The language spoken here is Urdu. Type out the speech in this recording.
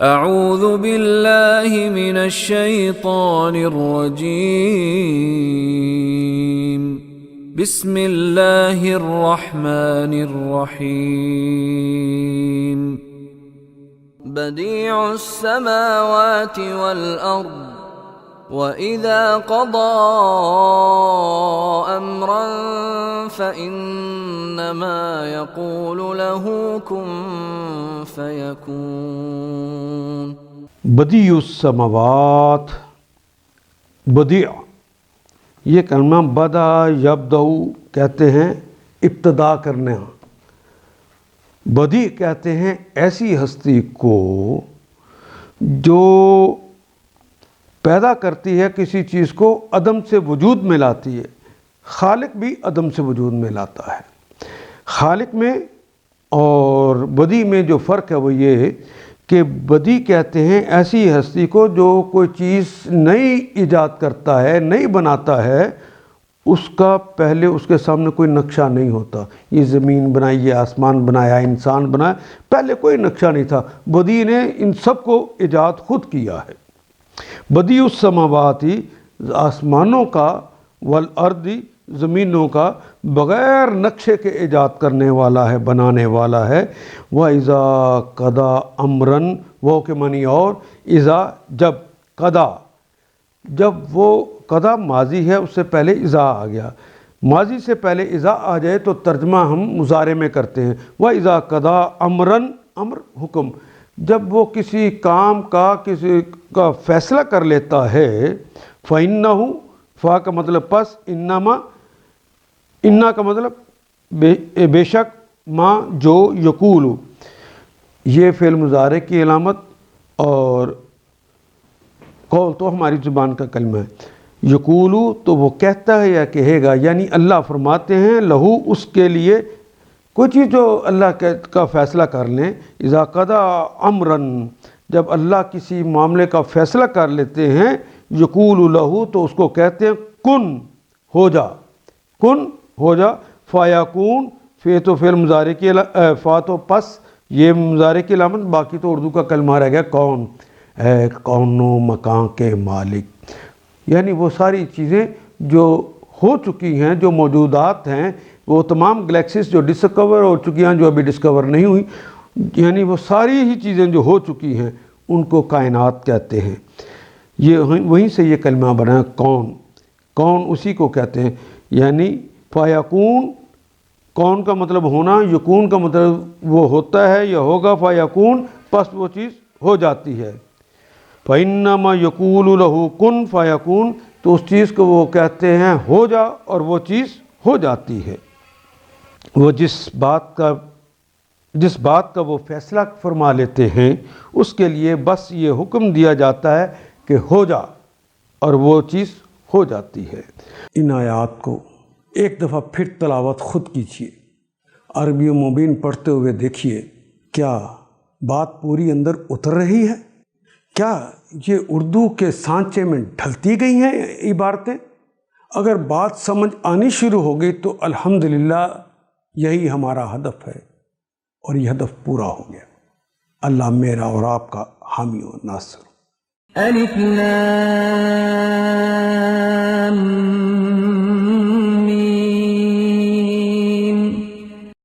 اعوذ باللہ من الشیطان الرجیم بسم اللہ الرحمن الرحیم بدیع السماوات والارض وَإِذَا قَضَى أَمْرًا فَإِنَّمَا يَقُولُ لَهُ كُن فَيَكُونُ۔ بدیع السماوات، بدیع یہ کلمہ بدا یبدأ کہتے ہیں ابتدا کرنا، بدیع کہتے ہیں ایسی ہستی کو جو پیدا کرتی ہے کسی چیز کو، عدم سے وجود میں لاتی ہے۔ خالق بھی عدم سے وجود میں لاتا ہے۔ خالق میں اور بدیع میں جو فرق ہے وہ یہ کہ بدیع کہتے ہیں ایسی ہستی کو جو کوئی چیز نئی ایجاد کرتا ہے، نئی بناتا ہے، اس کا پہلے اس کے سامنے کوئی نقشہ نہیں ہوتا۔ یہ زمین بنائی، یہ آسمان بنایا، انسان بنایا، پہلے کوئی نقشہ نہیں تھا۔ بدیع نے ان سب کو ایجاد خود کیا ہے۔ بدیع السماواتی آسمانوں کا، والارض زمینوں کا بغیر نقشے کے ایجاد کرنے والا ہے، بنانے والا ہے۔ وَإِذَا قَضَى أَمْرًا، وہ کے معنی اور، اذا جب، قضا جب، وہ قضا ماضی ہے، اس سے پہلے اذا آ گیا۔ ماضی سے پہلے اذا آ جائے تو ترجمہ ہم مضارع میں کرتے ہیں۔ وَإِذَا قَضَى أَمْرًا، امر حکم، جب وہ کسی کام کا، کسی کا فیصلہ کر لیتا ہے، فَإِنَّهُ، فا کا مطلب پس، انما، انا کا مطلب بے شک، ما جو، یقول یہ فعل مضارع کی علامت، اور قول تو ہماری زبان کا کلمہ ہے۔ یقول تو وہ کہتا ہے یا کہے گا، یعنی اللہ فرماتے ہیں لہو اس کے لیے، کوئی چیز جو اللہ کا فیصلہ کر لیں، اذا قضا امرن، جب اللہ کسی معاملے کا فیصلہ کر لیتے ہیں، یقول لہو تو اس کو کہتے ہیں کن، ہو جا، کن ہو جا، فیکون، فی تو فعل مضارع کی فا تو پس یہ مضارع کی علامت، باقی تو اردو کا کلمہ رہ گیا کون، اے کون و مکان کے مالک، یعنی وہ ساری چیزیں جو ہو چکی ہیں، جو موجودات ہیں، وہ تمام گلیکسیز جو ڈسکور ہو چکی ہیں، جو ابھی ڈسکور نہیں ہوئی، یعنی وہ ساری ہی چیزیں جو ہو چکی ہیں ان کو کائنات کہتے ہیں۔ یہ وہیں سے یہ کلمہ بنا ہے کون، کون اسی کو کہتے ہیں، یعنی فیکون، کون کا مطلب ہونا، یکون کا مطلب وہ ہوتا ہے یا ہوگا، فیکون پس وہ چیز ہو جاتی ہے۔ فَإِنَّمَا يَقُولُ لَهُ كُن فَيَكُونُ، تو اس چیز کو وہ کہتے ہیں ہو جا، اور وہ چیز ہو جاتی ہے۔ وہ جس بات کا وہ فیصلہ فرما لیتے ہیں، اس کے لیے بس یہ حکم دیا جاتا ہے کہ ہو جا، اور وہ چیز ہو جاتی ہے۔ ان آیات کو ایک دفعہ پھر تلاوت خود کیجیے، عربی و مبین پڑھتے ہوئے دیکھیے، کیا بات پوری اندر اتر رہی ہے؟ کیا یہ اردو کے سانچے میں ڈھلتی گئی ہیں عبارتیں؟ اگر بات سمجھ آنی شروع ہو گئی تو الحمدللہ یہی ہمارا ہدف ہے، اور یہ ہدف پورا ہو گیا۔ اللہ میرا اور آپ کا حامی و ناصر۔ الف لام